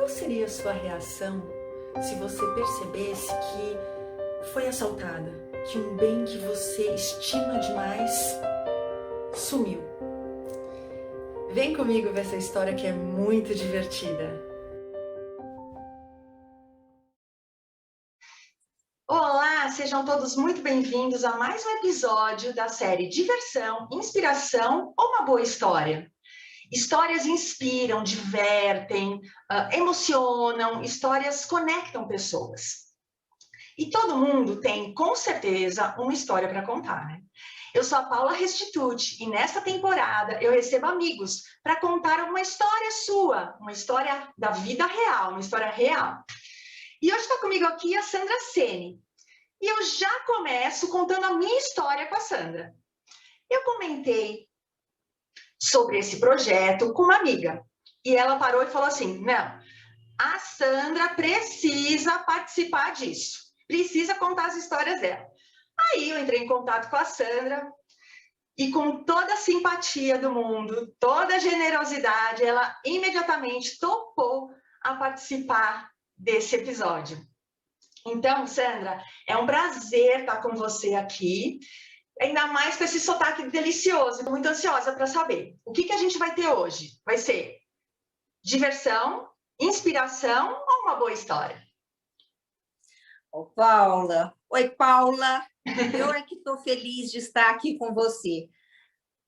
Qual seria a sua reação se você percebesse que foi assaltada, que um bem que você estima demais sumiu? Vem comigo ver essa história que é muito divertida. Olá, sejam todos muito bem-vindos a mais um episódio da série Diversão, Inspiração ou uma Boa História. Histórias inspiram, divertem, emocionam, histórias conectam pessoas. E todo mundo tem, com certeza, uma história para contar, né? Eu sou a Paula Restituti e nesta temporada eu recebo amigos para contar uma história sua, uma história da vida real, uma história real. E hoje está comigo aqui a Sandra Seni. E eu já começo contando a minha história com a Sandra. Eu comentei sobre esse projeto com uma amiga. E ela parou e falou assim, não, a Sandra precisa participar disso. Precisa contar as histórias dela. Aí eu entrei em contato com a Sandra e com toda a simpatia do mundo, toda a generosidade, ela imediatamente topou a participar desse episódio. Então, Sandra, é um prazer estar com você aqui, ainda mais com esse sotaque delicioso. Estou muito ansiosa para saber. O que a gente vai ter hoje? Vai ser diversão, inspiração ou uma boa história? Ô, Paula. Oi, Paula. Eu é que estou feliz de estar aqui com você.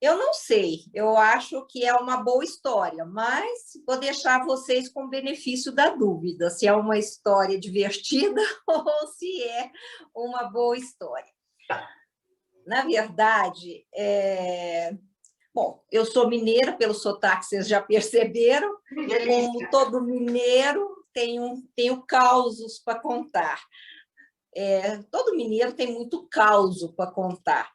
Eu não sei, eu acho que é uma boa história, mas vou deixar vocês com o benefício da dúvida, se é uma história divertida ou se é uma boa história. Na verdade, bom, eu sou mineira, pelo sotaque vocês já perceberam, como todo mineiro, tenho causos para contar. Todo mineiro tem muito causo para contar.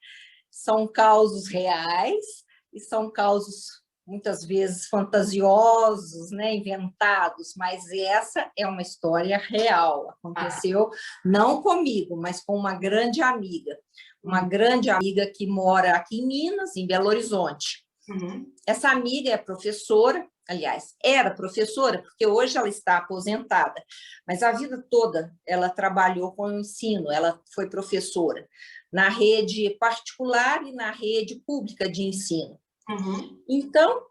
São causos reais e são causos, muitas vezes, fantasiosos, né, inventados, mas essa é uma história real. Aconteceu não comigo, mas com uma grande amiga que mora aqui em Minas, em Belo Horizonte. Uhum. Essa amiga é professora, aliás, era professora, porque hoje ela está aposentada, mas a vida toda ela trabalhou com o ensino, ela foi professora na rede particular e na rede pública de ensino. Uhum. Então,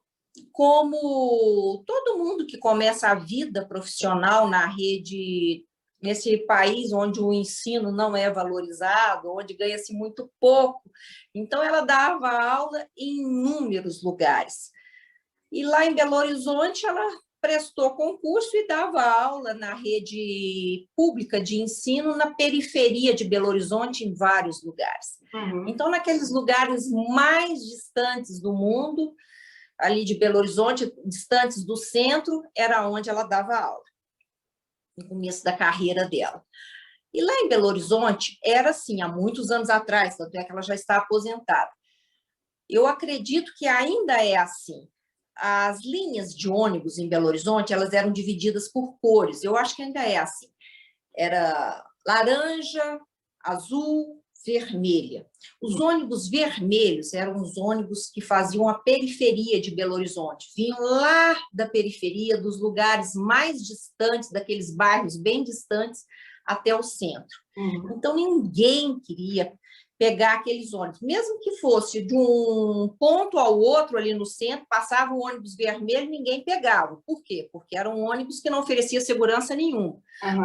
como todo mundo que começa a vida profissional na rede, nesse país onde o ensino não é valorizado, onde ganha-se muito pouco, então ela dava aula em inúmeros lugares. E lá em Belo Horizonte, ela prestou concurso e dava aula na rede pública de ensino na periferia de Belo Horizonte, em vários lugares. Uhum. Então, naqueles lugares mais distantes do mundo, ali de Belo Horizonte, distantes do centro, era onde ela dava aula, no começo da carreira dela. E lá em Belo Horizonte, era assim, há muitos anos atrás, tanto é que ela já está aposentada. Eu acredito que ainda é assim. As linhas de ônibus em Belo Horizonte, elas eram divididas por cores. Eu acho que ainda é assim. Era laranja, azul, vermelha. Os ônibus vermelhos eram os ônibus que faziam a periferia de Belo Horizonte. Vinham lá da periferia, dos lugares mais distantes, daqueles bairros bem distantes, até o centro. Uhum. Então, ninguém queria pegar aqueles ônibus, mesmo que fosse de um ponto ao outro ali no centro, passava o ônibus vermelho, ninguém pegava. Por quê? Porque era um ônibus que não oferecia segurança nenhuma,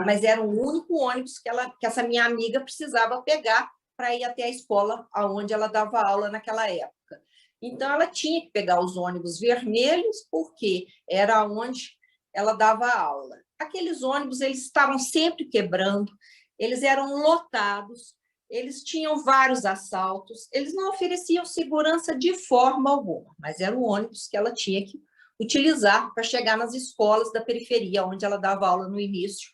mas era o único ônibus que essa minha amiga precisava pegar para ir até a escola onde ela dava aula naquela época. Então, ela tinha que pegar os ônibus vermelhos, porque era onde ela dava aula. Aqueles ônibus, eles estavam sempre quebrando, eles eram lotados, eles tinham vários assaltos, eles não ofereciam segurança de forma alguma, mas era o ônibus que ela tinha que utilizar para chegar nas escolas da periferia, onde ela dava aula no início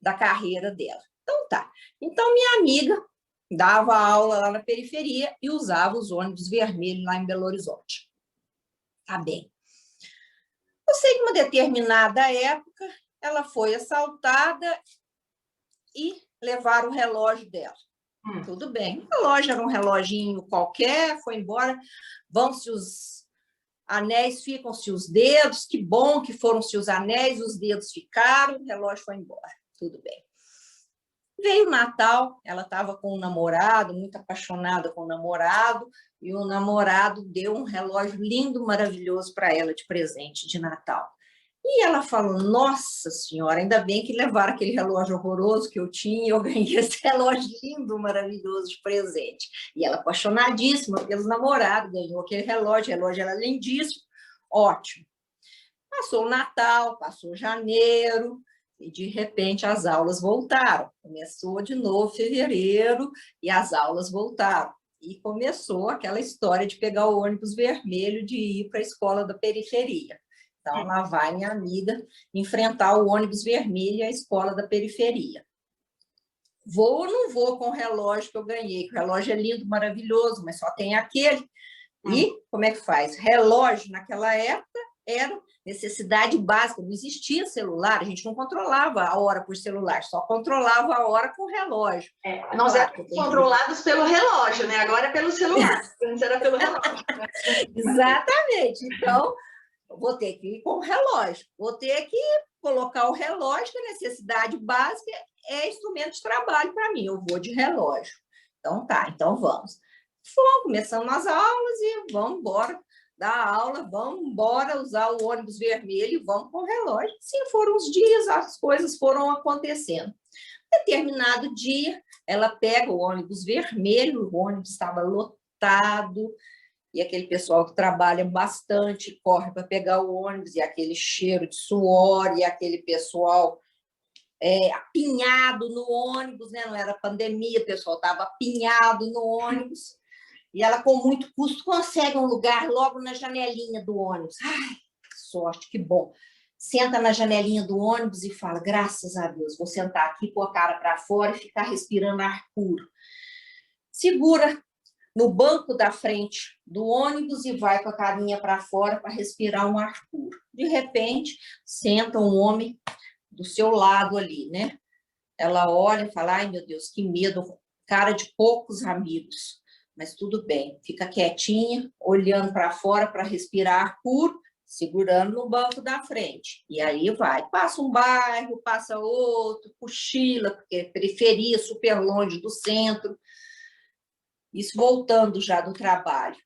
da carreira dela. Então, tá. Então, minha amiga dava aula lá na periferia e usava os ônibus vermelhos lá em Belo Horizonte. Tá bem. Eu sei que uma determinada época, ela foi assaltada e levaram o relógio dela. Tudo bem. O relógio era um reloginho qualquer, foi embora. Vão-se anéis ficam-se os dedos, que bom que foram-se os anéis, os dedos ficaram, o relógio foi embora, tudo bem. Veio o Natal, ela estava com um namorado, muito apaixonada com o namorado, e o namorado deu um relógio lindo, maravilhoso para ela de presente de Natal. E ela falou, nossa senhora, ainda bem que levaram aquele relógio horroroso que eu tinha, e eu ganhei esse relógio lindo, maravilhoso de presente. E ela apaixonadíssima pelo namorado, ganhou aquele relógio, o relógio era lindíssimo, ótimo. Passou o Natal, passou janeiro, e de repente as aulas voltaram. Começou de novo fevereiro e as aulas voltaram. E começou aquela história de pegar o ônibus vermelho de ir para a escola da periferia. Então, lá vai minha amiga enfrentar o ônibus vermelho e a escola da periferia. Vou ou não vou com o relógio que eu ganhei? O relógio é lindo, maravilhoso, mas só tem aquele. E como é que faz? Relógio, naquela época, era necessidade básica, não existia celular, a gente não controlava a hora por celular, só controlava a hora com o relógio. Nós éramos controlados pelo relógio, né? Agora é pelo celular, antes era pelo relógio. Exatamente, então vou ter que ir com o relógio, vou ter que colocar o relógio, que a necessidade básica é instrumento de trabalho para mim, eu vou de relógio. Então tá, então vamos. Começamos as aulas e vamos embora da aula, vamos embora usar o ônibus vermelho e vamos com o relógio. Sim, foram os dias, as coisas foram acontecendo. Determinado dia, ela pega o ônibus vermelho, o ônibus estava lotado, e aquele pessoal que trabalha bastante corre para pegar o ônibus, e aquele cheiro de suor, e aquele pessoal apinhado no ônibus, né? Não era pandemia, o pessoal estava apinhado no ônibus. E ela, com muito custo, consegue um lugar logo na janelinha do ônibus. Ai, que sorte, que bom. Senta na janelinha do ônibus e fala, graças a Deus, vou sentar aqui, pôr a cara para fora e ficar respirando ar puro. Segura no banco da frente do ônibus e vai com a carinha para fora para respirar um ar puro. De repente, senta um homem do seu lado ali, né? Ela olha e fala, ai, meu Deus, que medo, cara de poucos amigos. Mas tudo bem, fica quietinha, olhando para fora para respirar ar puro, segurando no banco da frente. E aí vai, passa um bairro, passa outro, cochila, porque é periferia, super longe do centro. Isso voltando já do trabalho.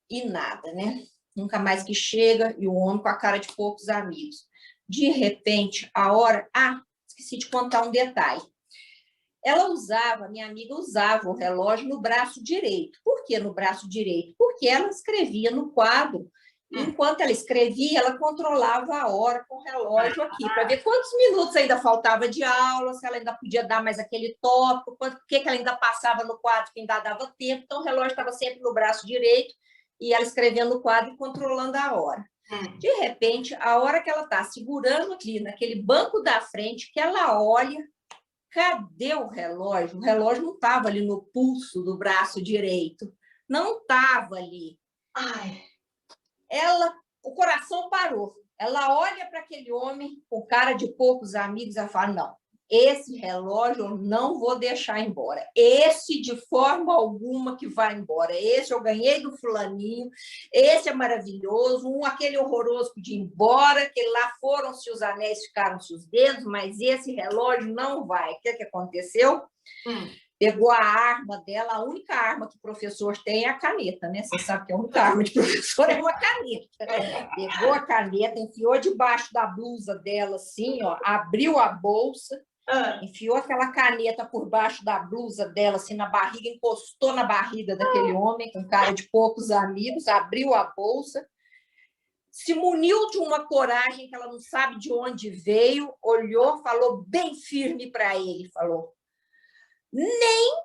E nada, né? Nunca mais que chega, e o homem com a cara de poucos amigos. De repente, a hora... Ah, esqueci de contar um detalhe. Ela usava, minha amiga usava o relógio no braço direito. Por que no braço direito? Porque ela escrevia no quadro. E enquanto ela escrevia, ela controlava a hora com o relógio aqui, para ver quantos minutos ainda faltava de aula, se ela ainda podia dar mais aquele tópico, o que ela ainda passava no quadro, que ainda dava tempo. Então, o relógio estava sempre no braço direito, e ela escrevendo no quadro e controlando a hora. De repente, a hora que ela está segurando aqui, naquele banco da frente, que ela olha, cadê o relógio? O relógio não estava ali no pulso do braço direito. Não estava ali. Ai. O coração parou. Ela olha para aquele homem com cara de poucos amigos e fala, não, esse relógio eu não vou deixar embora. Esse, de forma alguma, que vai embora. Esse eu ganhei do fulaninho, esse é maravilhoso, aquele horroroso podia ir embora, que lá foram-se os anéis, ficaram-se os dedos, mas esse relógio não vai. O que aconteceu? Pegou a arma dela, a única arma que o professor tem é a caneta, né? Você sabe que a única arma de professor é uma caneta. Pegou a caneta, enfiou debaixo da blusa dela, assim, ó, abriu a bolsa, enfiou aquela caneta por baixo da blusa dela, assim, na barriga, encostou na barriga daquele homem, com cara de poucos amigos, abriu a bolsa, se muniu de uma coragem que ela não sabe de onde veio, olhou, falou bem firme para ele, falou, nem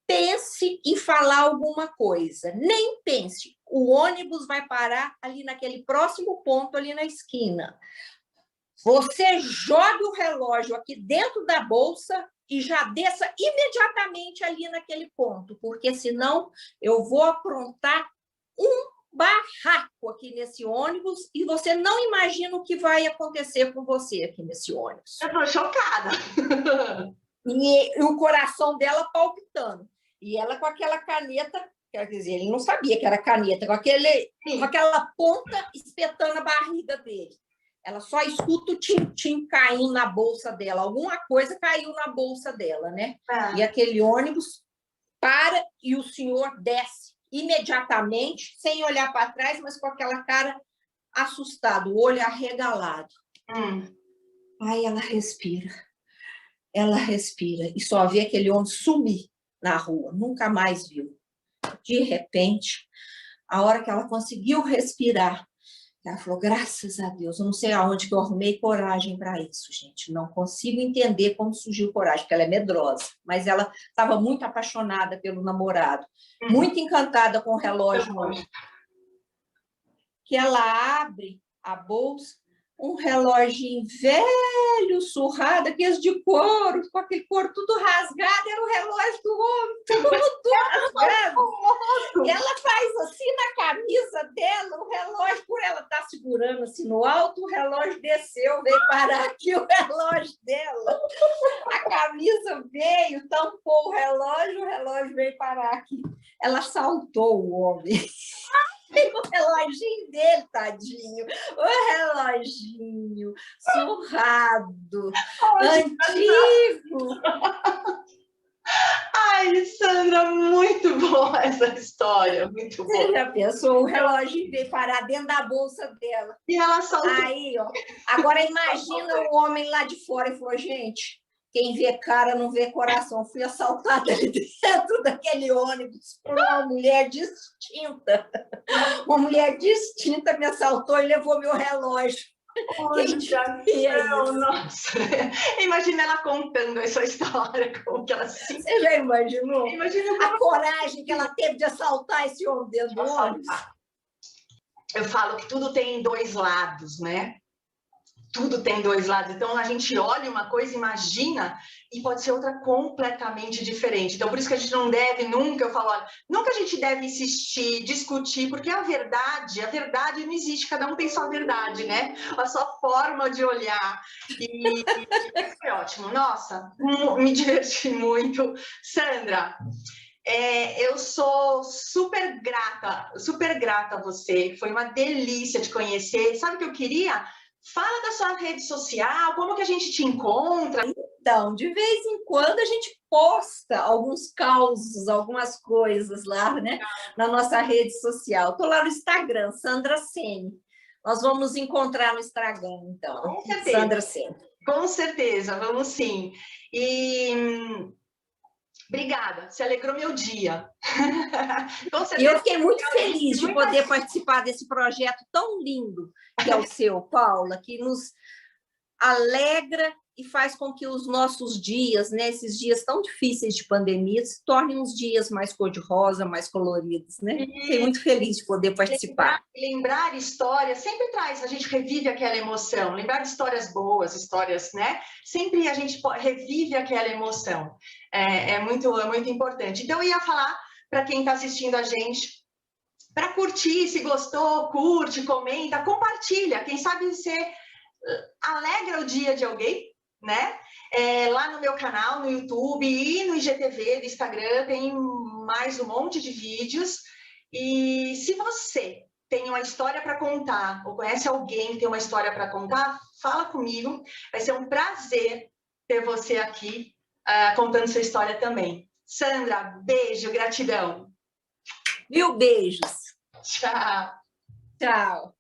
pense em falar alguma coisa, nem pense, o ônibus vai parar ali naquele próximo ponto, ali na esquina. Você jogue o relógio aqui dentro da bolsa e já desça imediatamente ali naquele ponto, porque senão eu vou aprontar um barraco aqui nesse ônibus e você não imagina o que vai acontecer com você aqui nesse ônibus. Eu estou chocada. E o coração dela palpitando. E ela com aquela caneta, quer dizer, ele não sabia que era caneta, com aquela ponta espetando a barriga dele. Ela só escuta o tim-tim caindo na bolsa dela. Alguma coisa caiu na bolsa dela, né? E aquele ônibus para e o senhor desce imediatamente, sem olhar para trás, mas com aquela cara assustada, o olho arregalado. Aí ela respira e só vê aquele homem sumir na rua, nunca mais viu. De repente, a hora que ela conseguiu respirar, ela falou, graças a Deus, eu não sei aonde que eu arrumei coragem para isso, gente. Não consigo entender como surgiu coragem, porque ela é medrosa, mas ela estava muito apaixonada pelo namorado, muito encantada com o relógio novo. Que ela abre a bolsa, um reloginho velho, surrado, aqueles de couro, com aquele couro tudo rasgado, era o relógio do homem, tudo rasgado. E ela faz assim na camisa dela, o relógio, por ela estar segurando assim no alto, o relógio desceu, veio parar aqui o relógio dela. A camisa veio, tampou o relógio veio parar aqui. Ela saltou o homem. O reloginho dele, tadinho. O reloginho surrado, antigo. Ai, Sandra, muito boa essa história, muito boa. Você já pensou? O relógio veio parar dentro da bolsa dela. E ela saltou. Aí, ó. Agora imagina o homem lá de fora e falou, gente, quem vê cara não vê coração. Fui assaltada ali dentro daquele ônibus por uma mulher distinta. Uma mulher distinta me assaltou e levou meu relógio. Nossa, imagina ela contando essa história, como que ela se... Você já imaginou? Imagina a coragem que ela teve de assaltar esse homem dentro do ônibus? Eu falo que tudo tem dois lados, né? Tudo tem dois lados. Então, a gente olha uma coisa, imagina, e pode ser outra completamente diferente. Então, por isso que a gente não deve nunca, eu falo, olha, nunca a gente deve insistir, discutir, porque a verdade não existe, cada um tem sua verdade, né? A sua forma de olhar. E foi ótimo. Nossa, me diverti muito. Sandra, eu sou super grata a você. Foi uma delícia te conhecer. Sabe o que eu queria? Fala da sua rede social, como que a gente te encontra? Então, de vez em quando a gente posta alguns causos, algumas coisas lá, né? Na nossa rede social. Estou lá no Instagram, Sandra Sene. Nós vamos nos encontrar no Instagram, então. Com certeza. Sandra Sene. Com certeza, vamos sim. E... obrigada, você alegrou meu dia. E eu fiquei muito feliz de poder participar desse projeto tão lindo que é o seu, Paula, que nos alegra e faz com que os nossos dias, né, esses dias tão difíceis de pandemia, se tornem uns dias mais cor-de-rosa, mais coloridos, né? Fiquei muito feliz de poder participar. Lembrar histórias sempre traz, a gente revive aquela emoção. Lembrar de histórias boas, histórias, né? Sempre a gente revive aquela emoção. É muito importante. Então, eu ia falar para quem está assistindo a gente, para curtir, se gostou, curte, comenta, compartilha. Quem sabe você alegra o dia de alguém, né? Lá no meu canal, no YouTube e no IGTV do Instagram, tem mais um monte de vídeos. E se você tem uma história para contar, ou conhece alguém que tem uma história para contar, fala comigo. Vai ser um prazer ter você aqui contando sua história também. Sandra, beijo, gratidão. Mil beijos. Tchau. Tchau.